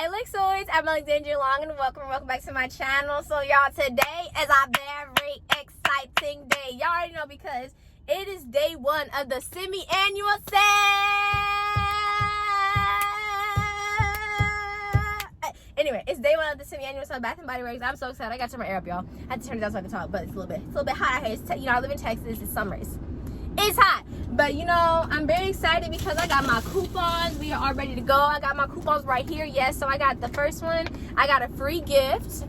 Hi Lexiods, I'm Alexandria Long and welcome back to my channel. So y'all, today is a very exciting day. Y'all already know because it is day one of the semi-annual sale. Anyway, it's day one of the semi-annual sale, Bath and Body Works. I'm so excited. I got to turn my air up, y'all. I had to turn it down so I can talk, but it's a little bit hot out here. You know, I live in Texas. It's summer. It's hot, but you know, I'm very excited because I got my coupons. We are all ready to go. I got my coupons right here. Yes, so I got the first one. I got a free gift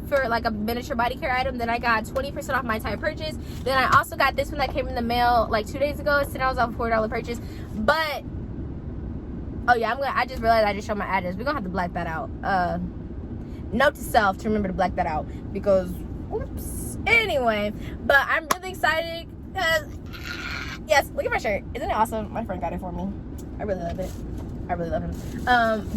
for like a miniature body care item. Then I got 20% off my entire purchase. Then I also got this one that came in the mail like 2 days ago. It's $10 off a $4 purchase. But oh yeah, I just realized I just showed my address. We're gonna have to black that out. Note to self to remember to black that out because oops. Anyway, but I'm really excited because yes, look at my shirt. Isn't it awesome? My friend got it for me. I really love it. I really love him.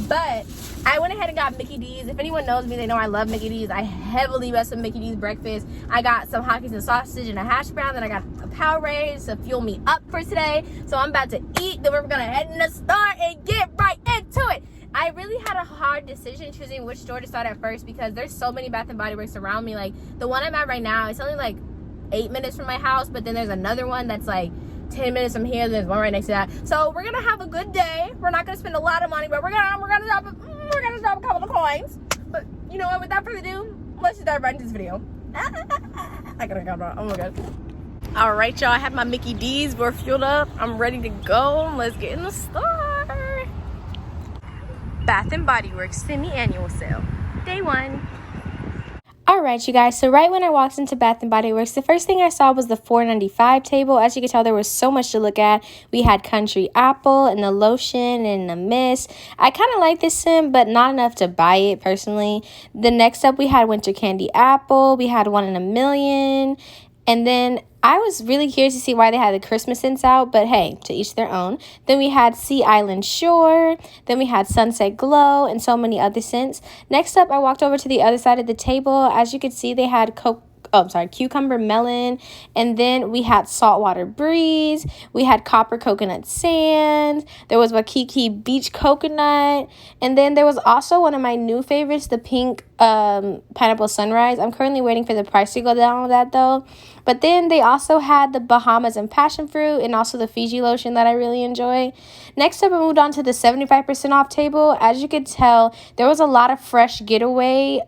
But I went ahead and got Mickey D's. If anyone knows me, they know I love Mickey D's. I heavily mess with Mickey D's breakfast. I got some hotcakes and sausage and a hash brown. Then I got a Powerade to fuel me up for today. So I'm about to eat. Then we're gonna head in the store and get right into it. I really had a hard decision choosing which store to start at first because there's so many Bath and Body Works around me. Like the one I'm at right now, it's only like 8 minutes from my house, but then there's another one that's like 10 minutes from here. There's one right next to that. So we're gonna have a good day. We're not gonna spend a lot of money, but we're gonna drop a couple of coins. But you know what, without further ado, let's just dive right into this video. I gotta go. Oh my god. All right, y'all, I have my Mickey D's. We're fueled up. I'm ready to go. Let's get in the store. Bath and Body Works semi-annual sale, day one. Alright, you guys, so right when I walked into Bath & Body Works, the first thing I saw was the $4.95 table. As you can tell, there was so much to look at. We had Country Apple and the lotion and the mist. I kind of like this scent, but not enough to buy it personally. The next up, we had Winter Candy Apple. We had One in a Million. And then I was really curious to see why they had the Christmas scents out, but hey, to each their own. Then we had Sea Island Shore. Then we had Sunset Glow and so many other scents. Next up, I walked over to the other side of the table. As you can see, they had cucumber melon, and then we had saltwater breeze. We had copper coconut sand. There was Waikiki beach coconut, and then there was also one of my new favorites, the pink pineapple sunrise. I'm currently waiting for the price to go down on that though. But then they also had the Bahamas and passion fruit, and also the Fiji lotion that I really enjoy. Next up, I moved on to the 75% off table. As you could tell, there was a lot of fresh getaway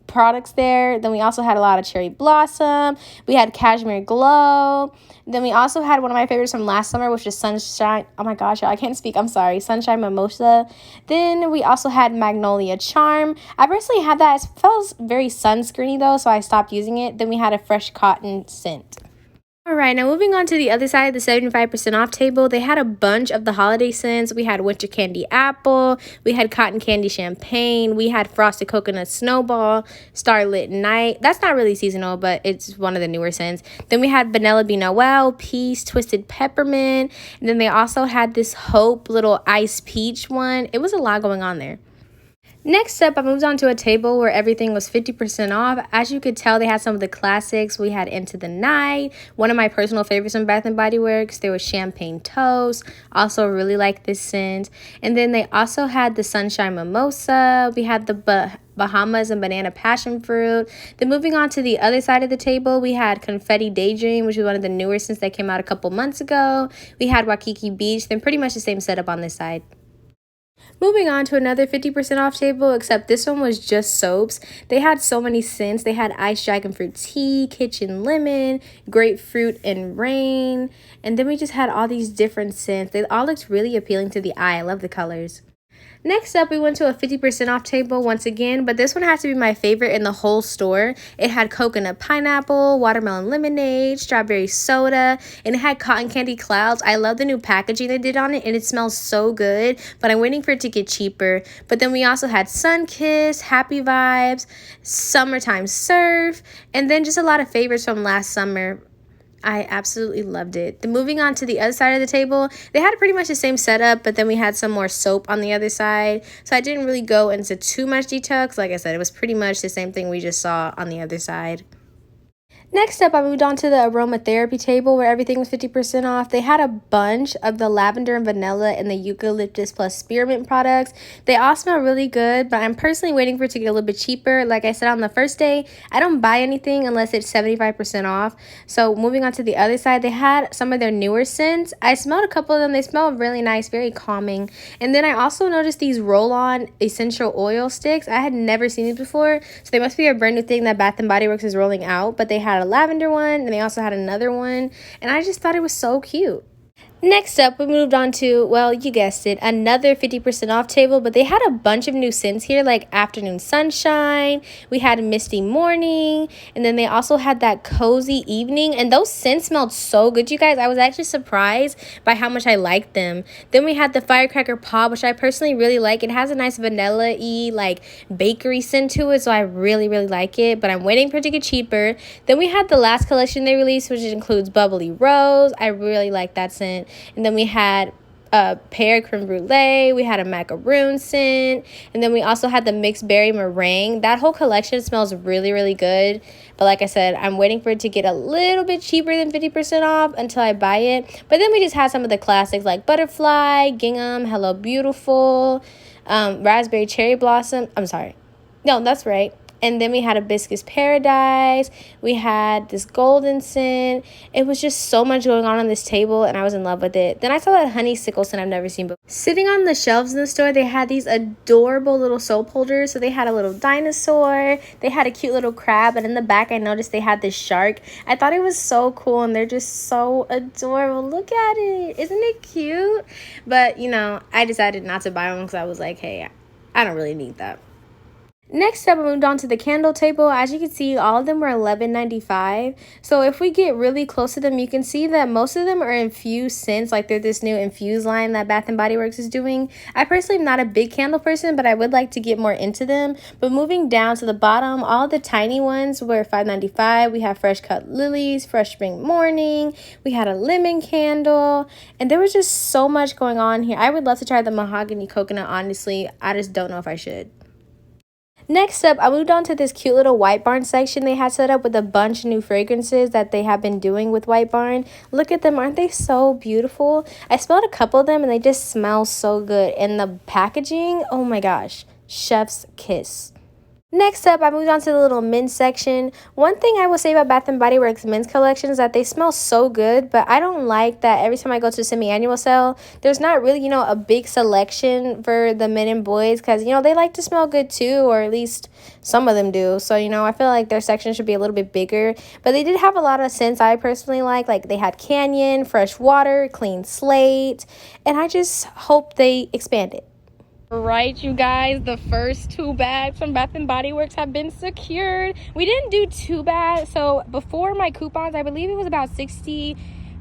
products there. Then we also had a lot of cherry blossom. We had cashmere glow. Then we also had one of my favorites from last summer, which is sunshine. Oh my gosh, y'all, I can't speak. I'm sorry. Sunshine mimosa. Then we also had magnolia charm. I personally had that. It feels very sunscreeny though, so I stopped using it. Then we had a fresh cotton scent. Alright, now moving on to the other side of the 75% off table, they had a bunch of the holiday scents. We had Winter Candy Apple, we had Cotton Candy Champagne, we had Frosted Coconut Snowball, Starlit Night. That's not really seasonal, but it's one of the newer scents. Then we had Vanilla Bean Noel, Peace, Twisted Peppermint, and then they also had this Hope little Ice Peach one. It was a lot going on there. Next up, I moved on to a table where everything was 50% off. As you could tell, they had some of the classics. We had Into the Night, one of my personal favorites from Bath & Body Works. There was Champagne Toast. Also really like this scent. And then they also had the Sunshine Mimosa. We had the Bahamas and Banana Passion Fruit. Then moving on to the other side of the table, we had Confetti Daydream, which is one of the newer scents that came out a couple months ago. We had Waikiki Beach. Then pretty much the same setup on this side. Moving on to another 50% off table, except this one was just soaps. They had so many scents. They had Iced Dragon Fruit Tea, Kitchen Lemon, Grapefruit and Rain. And then we just had all these different scents. They all looked really appealing to the eye. I love the colors. Next up, we went to a 50% off table once again, but this one has to be my favorite in the whole store. It had coconut pineapple, watermelon lemonade, strawberry soda, and it had cotton candy clouds. I love the new packaging they did on it, and it smells so good, but I'm waiting for it to get cheaper. But then we also had Sun Kiss, Happy Vibes, Summertime Surf, and then just a lot of favorites from last summer. I absolutely loved it. Then moving on to the other side of the table, they had pretty much the same setup, but then we had some more soap on the other side. So I didn't really go into too much detail because, like I said, it was pretty much the same thing we just saw on the other side. Next up, I moved on to the aromatherapy table where everything was 50% off. They had a bunch of the lavender and vanilla and the eucalyptus plus spearmint products. They all smell really good, but I'm personally waiting for it to get a little bit cheaper. Like I said on the first day, I don't buy anything unless it's 75% off. So moving on to the other side, they had some of their newer scents. I smelled a couple of them. They smell really nice, very calming. And then I also noticed these roll-on essential oil sticks. I had never seen these before, so they must be a brand new thing that Bath & Body Works is rolling out, but they had a lavender one and they also had another one, and I just thought it was so cute. Next up, we moved on to, well, you guessed it, another 50% off table, but they had a bunch of new scents here, like Afternoon Sunshine, we had Misty Morning, and then they also had that Cozy Evening, and those scents smelled so good, you guys. I was actually surprised by how much I liked them. Then we had the Firecracker Pop, which I personally really like. It has a nice vanilla-y, like, bakery scent to it, so I really, really like it, but I'm waiting for it to get cheaper. Then we had the last collection they released, which includes Bubbly Rose. I really like that scent. And then we had a pear creme brulee, we had a macaroon scent, and then we also had the mixed berry meringue. That whole collection smells really, really good, but like I said, I'm waiting for it to get a little bit cheaper than 50% off until I buy it. But then we just had some of the classics like Butterfly, Gingham, Hello Beautiful, Raspberry Cherry Blossom. I'm sorry, no, that's right. And then we had Hibiscus Paradise. We had this golden scent. It was just so much going on this table, and I was in love with it. Then I saw that honeysuckle scent I've never seen before. Sitting on the shelves in the store, they had these adorable little soap holders. So they had a little dinosaur. They had a cute little crab. And in the back, I noticed they had this shark. I thought it was so cool, and they're just so adorable. Look at it. Isn't it cute? But, you know, I decided not to buy one because I was like, hey, I don't really need that. Next up, I moved on to the candle table. As you can see, all of them were $11.95. So if we get really close to them, you can see that most of them are infused scents. Like they're this new infused line that Bath & Body Works is doing. I personally am not a big candle person, but I would like to get more into them. But moving down to the bottom, all the tiny ones were $5.95. We have fresh cut lilies, fresh spring morning. We had a lemon candle. And there was just so much going on here. I would love to try the mahogany coconut, honestly. I just don't know if I should. Next up, I moved on to this cute little White Barn section they had set up with a bunch of new fragrances that they have been doing with White Barn. Look at them. Aren't they so beautiful? I smelled a couple of them and they just smell so good. And the packaging, oh my gosh, chef's kiss. Next up, I moved on to the little men's section. One thing I will say about Bath & Body Works men's collection is that they smell so good, but I don't like that every time I go to a semi-annual sale, there's not really, a big selection for the men and boys because, they like to smell good too, or at least some of them do. So, I feel like their section should be a little bit bigger, but they did have a lot of scents I personally like they had Canyon, Fresh Water, Clean Slate, and I just hope they expand it. Right, you guys, the first 2 bags from Bath & Body Works have been secured. We didn't do too bad. So before my coupons, I believe it was about $64,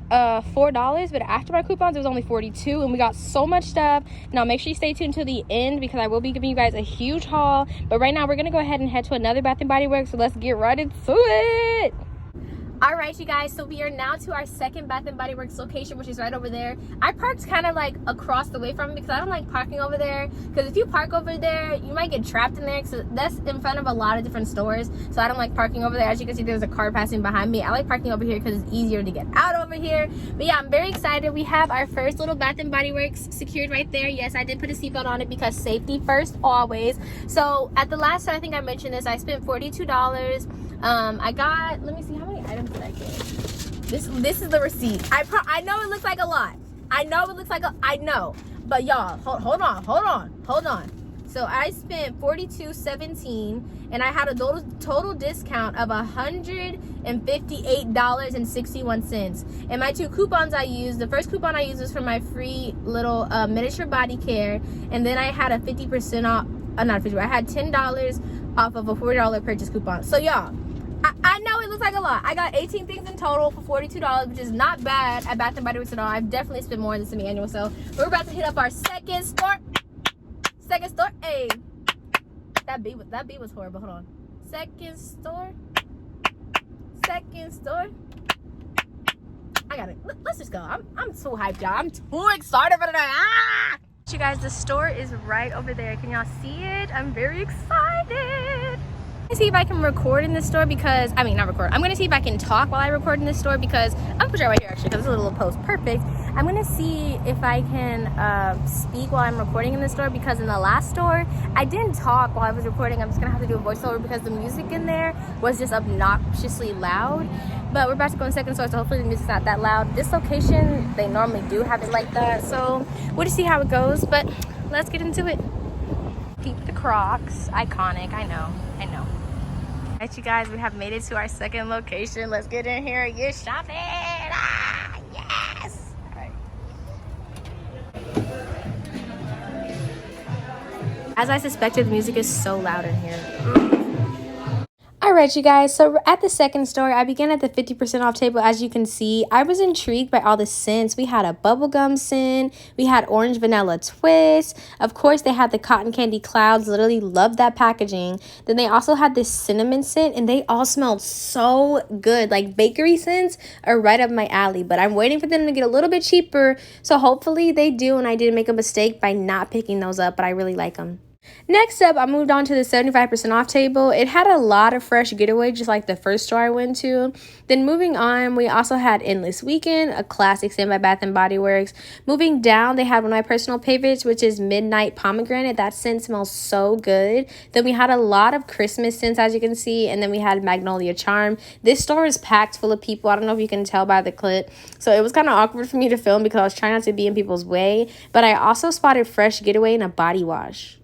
but after my coupons, it was only $42, and we got so much stuff. Now, make sure you stay tuned to the end because I will be giving you guys a huge haul. But right now, we're going to go ahead and head to another Bath & Body Works, so let's get right into it. All right, you guys, so we are now to our second Bath & Body Works location, which is right over there. I parked kind of like across the way from it because I don't like parking over there, because if you park over there, you might get trapped in there because that's in front of a lot of different stores. So I don't like parking over there. As you can see, there's a car passing behind me. I like parking over here because it's easier to get out over here. But yeah, I'm very excited. We have our first little Bath & Body Works secured right there. Yes, I did put a seatbelt on it because safety first always. So at the last time, I think I mentioned this, I spent $42. I got, let me see, how many items did I get? This is the receipt. I know it looks like a lot. I know. But y'all, hold on. So I spent $42.17 and I had a total discount of $158.61. And my 2 coupons I used, the first coupon I used was for my free little miniature body care, and then I had a 50% off, not 50, I had $10 off of a $40 purchase coupon. So y'all, I know it looks like a lot. I got 18 things in total for $42, which is not bad at Bath & Body Works at all. I've definitely spent more in the semi-annual sale. We're about to hit up our second store. Hey, that beat was horrible. Hold on. Second store. I got it. Let's just go. I'm so hyped, y'all. I'm too excited for today. You guys, the store is right over there. Can y'all see it? I'm very excited. See if I can record in this store because I'm gonna see if I can talk while I record in this store because I'm gonna put it right here actually because it's a little post perfect. I'm gonna see if I can speak while I'm recording in the store because in the last store I didn't talk while I was recording. I'm just gonna have to do a voiceover because the music in there was just obnoxiously loud. But we're about to go in the second store, so hopefully the music's not that loud. This location, they normally do have it like that, so we'll just see how it goes. But let's get into it. Peep the Crocs, iconic. I know. Alright, you guys, we have made it to our second location. Let's get in here and get shopping. Yes. All right. As I suspected, the music is so loud in here. Alright, you guys, so at the second store, I began at the 50% off table. As you can see, I was intrigued by all the scents. We had a bubblegum scent, we had orange vanilla twist, of course they had the cotton candy clouds, literally loved that packaging. Then they also had this cinnamon scent and they all smelled so good. Like bakery scents are right up my alley, but I'm waiting for them to get a little bit cheaper, so hopefully they do and I didn't make a mistake by not picking those up, but I really like them. Next up, I moved on to the 75% off table. It had a lot of fresh getaway, just like the first store I went to. Then moving on, we also had Endless Weekend, a classic scent by Bath & Body Works. Moving down, they had one of my personal favorites, which is Midnight Pomegranate. That scent smells so good. Then we had a lot of Christmas scents, as you can see, and then we had Magnolia Charm. This store is packed full of people. I don't know if you can tell by the clip. So it was kind of awkward for me to film because I was trying not to be in people's way. But I also spotted Fresh Getaway in a body wash.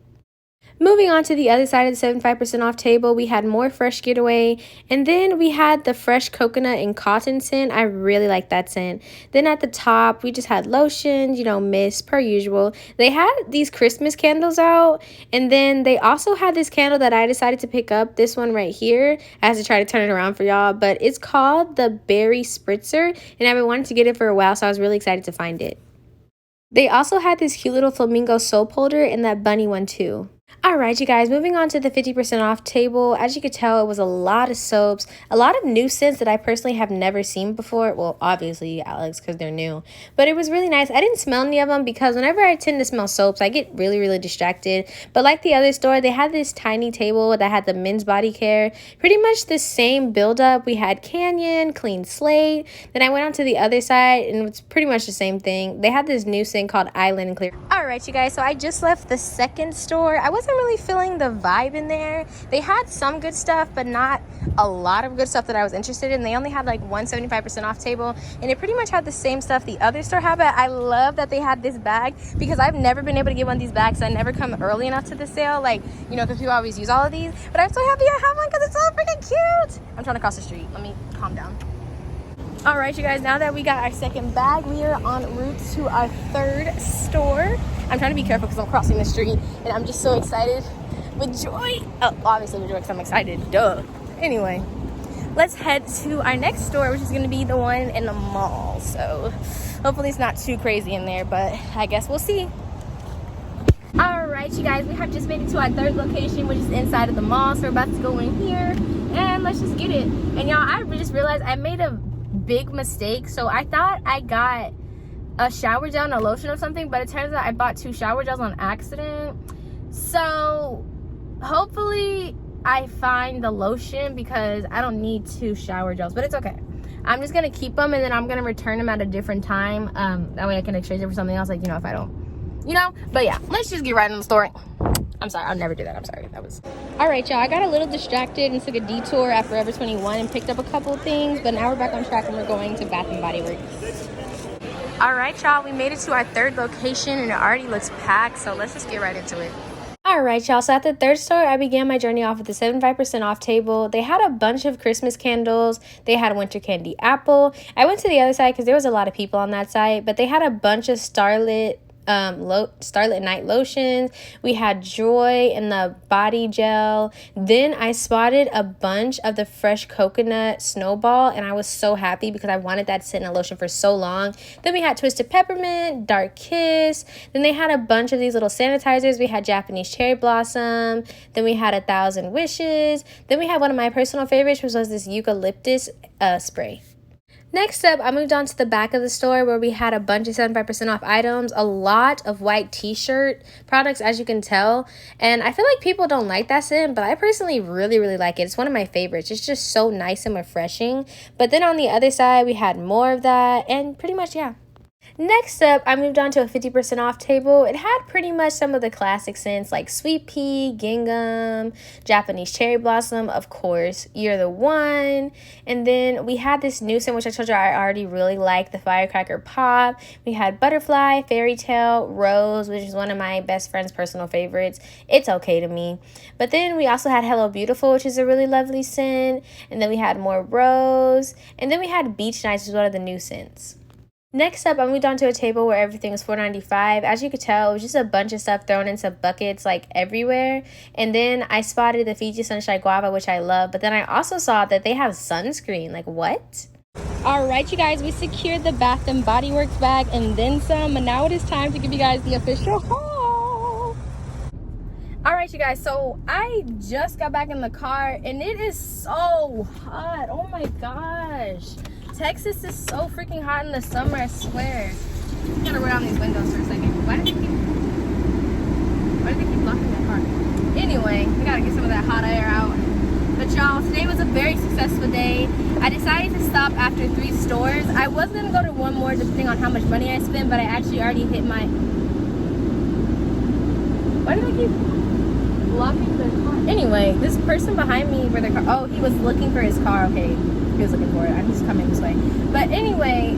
Moving on to the other side of the 75% off table, we had more Fresh Getaway, and then we had the Fresh Coconut and Cotton scent. I really like that scent. Then at the top, we just had lotions, mist, per usual. They had these Christmas candles out, and then they also had this candle that I decided to pick up, this one right here. I had to try to turn it around for y'all, but it's called the Berry Spritzer, and I've been wanting to get it for a while, so I was really excited to find it. They also had this cute little flamingo soap holder and that bunny one too. Alright, you guys, moving on to the 50% off table. As you could tell, it was a lot of soaps, a lot of new scents that I personally have never seen before. Well, obviously, Alex, because they're new. But it was really nice. I didn't smell any of them because whenever I tend to smell soaps, I get really, really distracted. But like the other store, they had this tiny table that had the men's body care. Pretty much the same build-up. We had Canyon, Clean Slate. Then I went on to the other side, and it's pretty much the same thing. They had this new scent called Island and Clear. Alright, you guys, so I just left the second store. I wasn't really feeling the vibe in there. They had some good stuff, but not a lot of good stuff that I was interested in. They only had like one 75% off table, and it pretty much had the same stuff the other store had. But I love that they had this bag because I've never been able to get one of these bags. I never come early enough to the sale, because people always use all of these. But I'm so happy I have one because it's so freaking cute. I'm trying to cross the street. Let me calm down. All right, you guys, now that we got our second bag, we are en route to our third store. I'm trying to be careful because I'm crossing the street, and I'm just so excited with joy. Oh, obviously with joy because I'm excited, duh. Anyway, let's head to our next store, which is going to be the one in the mall. So hopefully it's not too crazy in there, but I guess we'll see. All right, you guys, we have just made it to our third location, which is inside of the mall. So we're about to go in here, and let's just get it. And y'all, I just realized I made a big mistake. So I thought I got a shower gel and a lotion or something, but it turns out I bought 2 shower gels on accident. So hopefully I find the lotion because I don't need 2 shower gels, but it's okay. I'm just gonna keep them and then I'm gonna return them at a different time. That way I can exchange it for something else, if I don't, but yeah, let's just get right in the story. I'm sorry, I'll never do that. I'm sorry. All right, y'all. I got a little distracted and took a detour at Forever 21 and picked up a couple of things, but now we're back on track and we're going to Bath & Body Works. All right, y'all. We made it to our third location and it already looks packed, so let's just get right into it. All right, y'all. So at the third store, I began my journey off with the 75% off table. They had a bunch of Christmas candles. They had winter candy apple. I went to the other side because there was a lot of people on that side, but they had a bunch of Starlit Night lotions. We had Joy and the body gel. Then I spotted a bunch of the Fresh Coconut Snowball, and I was so happy because I wanted that scent in a lotion for so long. Then we had Twisted Peppermint, Dark Kiss. Then they had a bunch of these little sanitizers. We had Japanese Cherry Blossom. Then we had 1,000 Wishes. Then we had one of my personal favorites, which was this eucalyptus spray. Next up, I moved on to the back of the store where we had a bunch of 75% off items, a lot of white t-shirt products, as you can tell. And I feel like people don't like that scent, but I personally really like it. It's one of my favorites. It's just so nice and refreshing. But then on the other side, we had more of that, and pretty much, yeah. Next up, I moved on to a 50% off table. It had pretty much some of the classic scents like sweet pea, gingham, Japanese cherry blossom, of course, You're the One. And then we had this new scent, which I told you I already really like, the Firecracker Pop. We had Butterfly, Fairy Tale, Rose, which is one of my best friend's personal favorites. It's okay to me. But then we also had Hello Beautiful, which is a really lovely scent. And then we had more Rose. And then we had Beach Nights, which is one of the new scents. Next up, I moved on to a table where everything was $4.95. As you could tell, it was just a bunch of stuff thrown into buckets like everywhere. And then I spotted the Fiji Sunshine Guava, which I love. But then I also saw that they have sunscreen. Like, what? All right, you guys, we secured the Bath & Body Works bag and then some. And now it is time to give you guys the official haul. All right, you guys, so I just got back in the car and it is so hot. Oh my gosh. Texas is so freaking hot in the summer, I swear. I'm gonna roll down these windows for a second. Why do they keep blocking that car? Anyway, we gotta get some of that hot air out. But y'all, today was a very successful day. I decided to stop after 3 stores. I was gonna go to one more depending on how much money I spent, but I actually already hit my... Why do they keep blocking their car? Anyway, this person behind me where their car... Oh, he was looking for his car, okay. He was looking for it. I'm just coming this way. But anyway,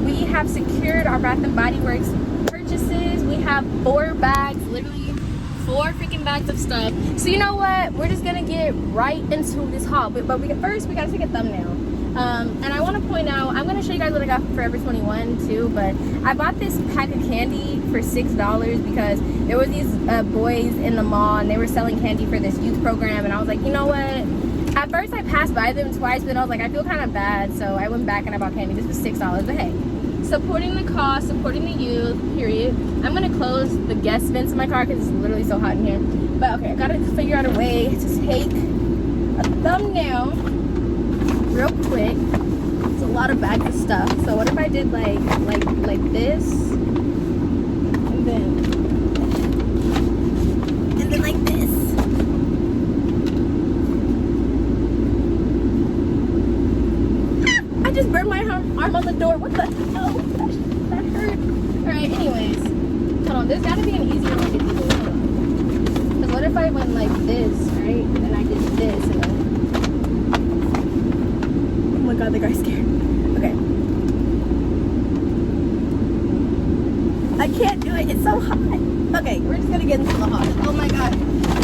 we have secured our Bath & Body Works purchases. We have 4 bags, literally 4 freaking bags of stuff. So you know what? We're just gonna get right into this haul. But first, we gotta take a thumbnail. And I want to point out, I'm going to show you guys what I got for Forever 21 too, but I bought this pack of candy for $6 because there were these boys in the mall and they were selling candy for this youth program, and I was like, you know what? At first I passed by them twice, but then I was like, I feel kind of bad, so I went back and I bought candy. This was $6, but hey, supporting the cause, supporting the youth, period. I'm going to close the guest vents in my car because it's literally so hot in here. But okay, I got to figure out a way to take a thumbnail real quick. It's a lot of bags of stuff. So what if I did like this, and then like this. I just burned my arm on the door. What the hell? That hurt. Alright, anyways. Hold on, there's gotta be an easier way to do it. Because what if I went like this, right? And then I did this and then... Oh my god, the guy's scared. Okay. I can't do it. It's so hot. Okay, we're just gonna get into the hot. Oh my god.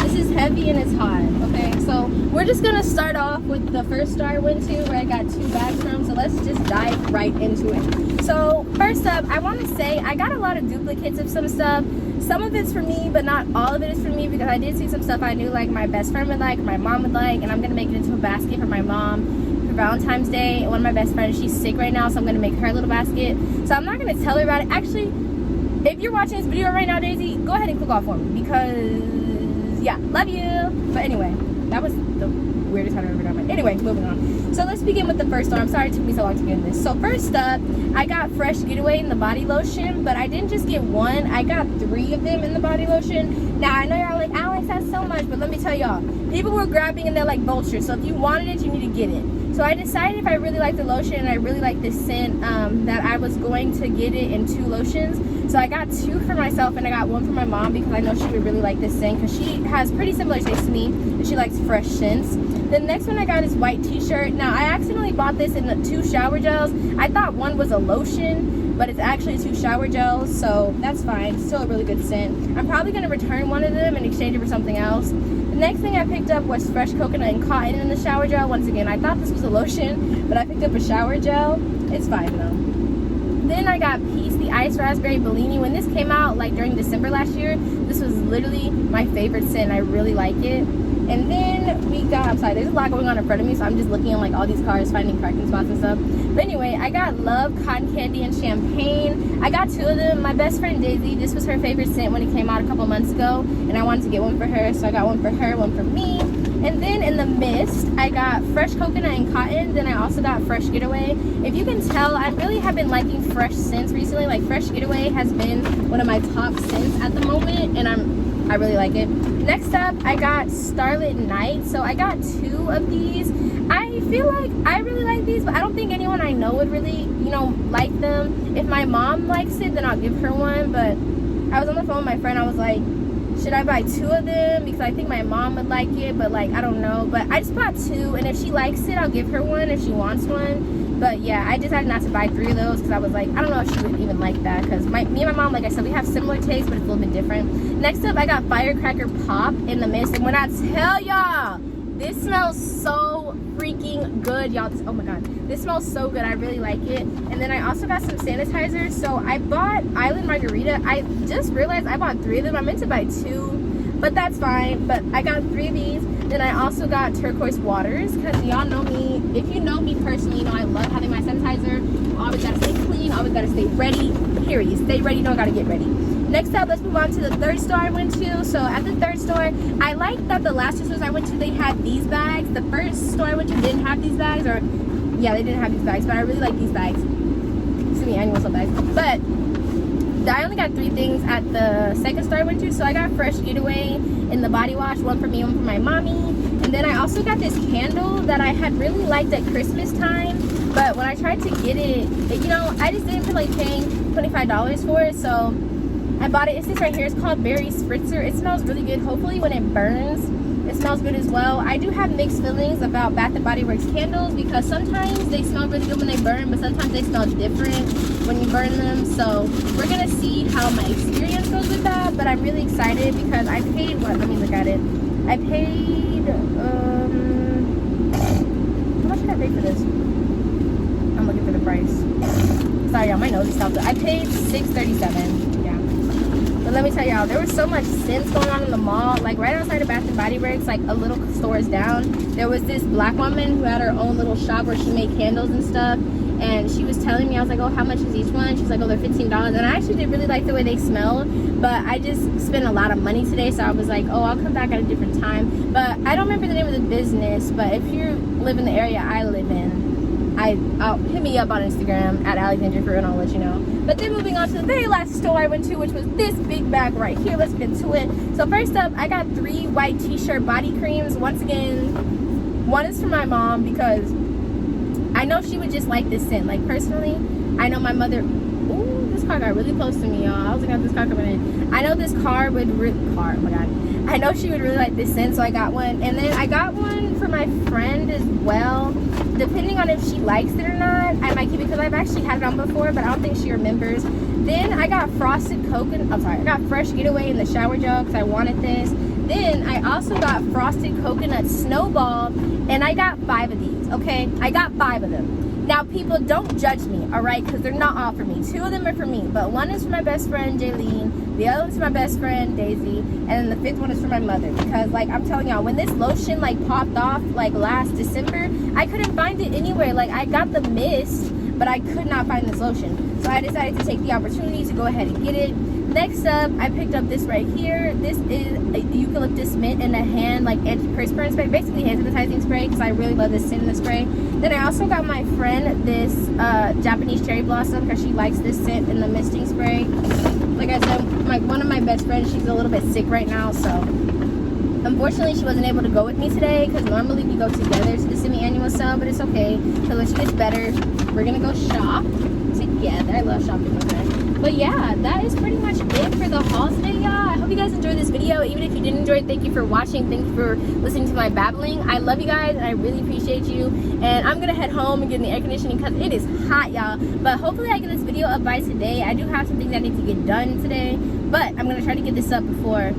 This is heavy and it's hot. Okay, so we're just gonna start off with the first store I went to where I got 2 bags from. So let's just dive right into it. So first up, I want to say I got a lot of duplicates of some stuff. Some of it's for me, but not all of it is for me, because I did see some stuff I knew like my best friend would like, my mom would like, and I'm gonna make it into a basket for my mom for Valentine's Day. One of my best friends, she's sick right now, so I'm gonna make her a little basket. So I'm not gonna tell her about it. Actually, if you're watching this video right now, Daisy, go ahead and click off for me, because yeah, love you. But anyway, that was the weirdest time I've ever done it. Anyway, moving on. So let's begin with the first one. I'm sorry it took me so long to get in this. So first up, I got Fresh Getaway in the body lotion, but I didn't just get one. I got 3 of them in the body lotion. Now, I know y'all like, Alex, that's so much, but let me tell y'all, people were grabbing and they're like vultures. So if you wanted it, you need to get it. So I decided if I really like the lotion and I really like this scent, that I was going to get it in 2 lotions. So I got 2 for myself and I got 1 for my mom because I know she would really like this scent because she has pretty similar taste to me and she likes fresh scents. The next one I got is White T-shirt. Now I accidentally bought this in the 2 shower gels. I thought one was a lotion, but it's actually 2 shower gels, so that's fine. Still a really good scent. I'm probably going to return one of them and exchange it for something else. The next thing I picked up was Fresh Coconut and Cotton in the shower gel. Once again, I thought this was a lotion, but I picked up a shower gel. It's fine though. Then I got Peace, the Ice Raspberry Bellini. When this came out, like during December last year, this was literally my favorite scent. I really like it. And then we got, I'm sorry, there's a lot going on in front of me, so I'm just looking at like all these cars, finding parking spots and stuff. But anyway, I got Love, Cotton Candy, and Champagne. I got 2 of them. My best friend Daisy, this was her favorite scent when it came out a couple months ago, and I wanted to get one for her, so I got one for her, one for me. And then in the mist, I got fresh coconut and cotton. Then I also got fresh getaway. If you can tell, I really have been liking fresh scents recently. Like fresh getaway has been one of my top scents at the moment, and I really like it. Next up, I got Starlit Night. So I got 2 of these. I feel like I really like these, but I don't think anyone I know would really, you know, like them. If my mom likes it, then I'll give her one. But I was on the phone with my friend. I was like, should I buy 2 of them? Because I think my mom would like it, but like, I don't know. But I just bought 2, and if she likes it, I'll give her one if she wants one. But yeah, I decided not to buy 3 of those because I was like, I don't know if she would even like that. Because me and my mom, like I said, we have similar tastes, but it's a little bit different. Next up, I got Firecracker Pop in the mist. And when I tell y'all, this smells so freaking good, y'all. Oh my god, this smells so good. I really like it. And then I also got some sanitizers. So I bought Island Margarita. I just realized I bought 3 of them. I meant to buy 2, but that's fine. But I got 3 of these. Then I also got turquoise waters, because y'all know me. If you know me personally, you know I love having my sanitizer. Always gotta stay clean, always gotta stay ready. Period. Stay ready, don't gotta get ready. Next up, let's move on to the 3rd store I went to. So at the 3rd store, I like that the last 2 stores I went to, they had these bags. The first store I went to didn't have these bags, or yeah, they didn't have these bags, but I really like these bags. Semi-annual sale bags. But I only got 3 things at the 2nd store I went to. So I got fresh getaway in the body wash, 1 for me, 1 for my mommy. And then I also got this candle that I had really liked at Christmas time. But when I tried to get it, you know, I just didn't feel like paying $25 for it. So I bought it. It's this right here. It's called Berry Spritzer. It smells really good. Hopefully when it burns, it smells good as well. I do have mixed feelings about Bath & Body Works candles, because sometimes they smell really good when they burn, but sometimes they smell different when you burn them. So we're going to see how my experience goes with that. But I'm really excited because I paid, what? Let me look at it. I paid, how much did I pay for this? I'm looking for the price. Sorry, y'all, my nose is stopped. I paid $6.37. But let me tell y'all, there was so much scents going on in the mall. Like right outside of Bath & Body Works, like a little stores down, there was this black woman who had her own little shop where she made candles and stuff. And she was telling me, I was like, oh, how much is each one? She was like, oh, they're $15. And I actually did really like the way they smelled, but I just spent a lot of money today. So I was like, oh, I'll come back at a different time. But I don't remember the name of the business, but if you live in the area I live in, I'll hit me up on Instagram at Alexandria Fruit and I'll let you know. But then moving on to the very last store I went to, which was this big bag right here. Let's get into it. So first up, I got 3 white t-shirt body creams. Once again, one is for my mom because I know she would just like this scent. Like personally, I know my mother. Ooh, this car got really close to me, y'all. I was looking at this car coming in. I know this car would oh my god. I know she would really like this scent, so I got one. And then I got one for my friend as well. Depending on if she likes it or not, I might keep it because I've actually had it on before, but I don't think she remembers. Then I got frosted coconut. I'm sorry, I got fresh getaway in the shower gel because I wanted this. Then I also got frosted coconut snowball, and I got 5 of these. Okay, I got 5 of them. Now, people, don't judge me, all right? Because they're not all for me. 2 of them are for me, but 1 is for my best friend, Jaylene. The other one's for my best friend, Daisy. And then the 5th one is for my mother. Because, like, I'm telling y'all, when this lotion, like, popped off, like, last December, I couldn't find it anywhere. Like, I got the mist, but I could not find this lotion. So I decided to take the opportunity to go ahead and get it. Next up, I picked up this right here. This is a eucalyptus mint in a hand, like, antiperspirant spray. Basically, hand sanitizing spray, because I really love this scent in the spray. Then I also got my friend this Japanese cherry blossom, because she likes this scent in the misting spray. Like I said, like one of my best friends, she's a little bit sick right now, so unfortunately she wasn't able to go with me today, because normally we go together to the semi-annual sale, but it's okay, because when she gets better, we're gonna go shop together. I love shopping with her. But yeah, that is pretty much it for the haul today, y'all. I hope you guys enjoyed this video. Even if you didn't enjoy it, thank you for watching. Thank you for listening to my babbling. I love you guys, and I really appreciate you. And I'm gonna head home and get in the air conditioning because it is hot, y'all. But hopefully I get this video up by today. I do have some things I need to get done today, but I'm gonna try to get this up before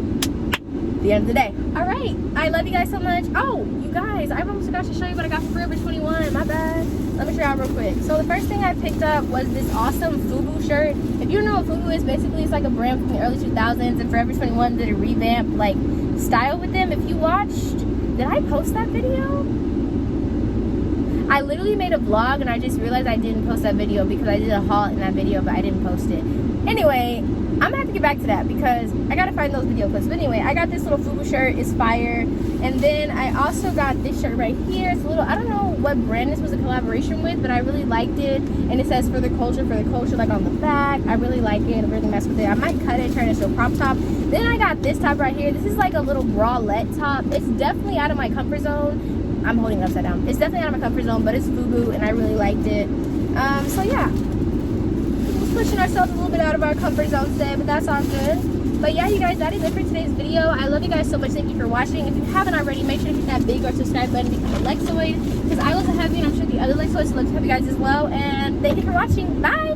the end of the day. All right, I love you guys so much. Oh, you guys, I almost forgot to show you what I got for Forever 21. My bad. Let me show y'all real quick. So the first thing I picked up was this awesome FUBU shirt. If you know what FUBU is, basically it's like a brand from the early 2000s, and Forever 21 did a revamp like style with them. If you watched, did I post that video? I literally made a vlog and I just realized I didn't post that video because I did a haul in that video, but I didn't post it. Anyway, I'm gonna have to get back to that because I gotta find those video clips. But anyway, I got this little FUBU shirt. It's fire. And then I also got this shirt right here. It's a little, I don't know what brand this was a collaboration with, but I really liked it. And it says for the culture, like on the back. I really like it. I really mess with it. I might cut it, turn it into a crop top. Then I got this top right here. This is like a little bralette top. It's definitely out of my comfort zone. I'm holding it upside down. It's definitely out of my comfort zone, but it's FUBU and I really liked it. So yeah. Pushing ourselves a little bit out of our comfort zone today, but that's all good. But yeah, you guys, that is it for today's video. I love you guys so much. Thank you for watching. If you haven't already, make sure to hit that big or subscribe button to become a Lexioid, because I was a heavy and I'm sure the other Lexioids love to have you guys as well. And thank you for watching. Bye.